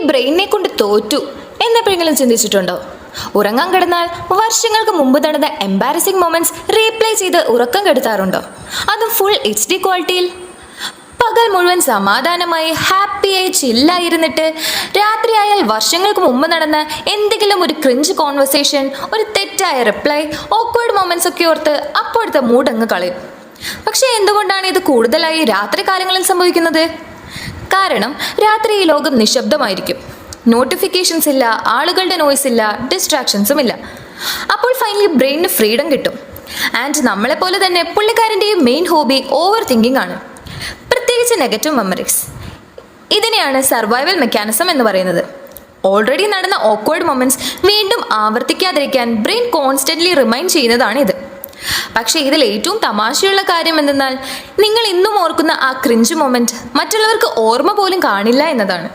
ബ്രെയിനിനെ കൊണ്ട് തോറ്റു എന്നെപ്പോഴെങ്കിലും ചിന്തിച്ചിട്ടുണ്ടോ? ഉറങ്ങാൻ കിടന്നാൽ വർഷങ്ങൾക്ക് മുമ്പ് നടന്ന എംബാരസിംഗ് മൊമെന്റ്സ് റീപ്ലേ ചെയ്ത് ഉറക്കം കെടുത്താറുണ്ടോ? അതും ഫുൾ HD ക്വാളിറ്റിയിൽ. പകൽ മുഴുവൻ സമാധാനമായി ഹാപ്പിയായി ചില്ലായിരുന്നിട്ട് രാത്രിയായാൽ വർഷങ്ങൾക്ക് മുമ്പ് നടന്ന എന്തെങ്കിലും ഒരു ക്രിഞ്ച് കോൺവെർസേഷൻ, ഒരു തെറ്റായ റിപ്ലൈ, ഓക്വേർഡ് മൊമെന്റ്സ് ഒക്കെ ഓർത്ത് അപ്പോഴത്തെ മൂഡ് അങ്ങ് കളയും. പക്ഷെ എന്തുകൊണ്ടാണ് ഇത് കൂടുതലായി രാത്രി കാലങ്ങളിൽ സംഭവിക്കുന്നത്? കാരണം രാത്രി ഈ ലോകം നിശബ്ദമായിരിക്കും. നോട്ടിഫിക്കേഷൻസ് ഇല്ല, ആളുകളുടെ നോയ്സ് ഇല്ല, ഡിസ്ട്രാക്ഷൻസും ഇല്ല. അപ്പോൾ ഫൈനലി ബ്രെയിനിന് ഫ്രീഡം കിട്ടും. ആൻഡ് നമ്മളെപ്പോലെ തന്നെ പുള്ളിക്കാരൻ്റെയും മെയിൻ ഹോബി ഓവർ തിങ്കിങ് ആണ്, പ്രത്യേകിച്ച് നെഗറ്റീവ് മെമ്മറീസ്. ഇതിനെയാണ് സർവൈവൽ മെക്കാനിസം എന്ന് പറയുന്നത്. ഓൾറെഡി നടന്ന ഓക്വേർഡ് മൊമെന്റ്സ് വീണ്ടും ആവർത്തിക്കാതിരിക്കാൻ ബ്രെയിൻ കോൺസ്റ്റന്റ്ലി റിമൈൻഡ് ചെയ്യുന്നതാണ് ഇത്. പക്ഷേ ഇതിൽ ഏറ്റവും തമാശയുള്ള കാര്യം എന്തെന്നാൽ നിങ്ങൾ ഇന്നും ഓർക്കുന്ന ആ ക്രിഞ്ച് മൊമെന്റ് മറ്റുള്ളവർക്ക് ഓർമ്മ പോലും കാണില്ല എന്നതാണ്.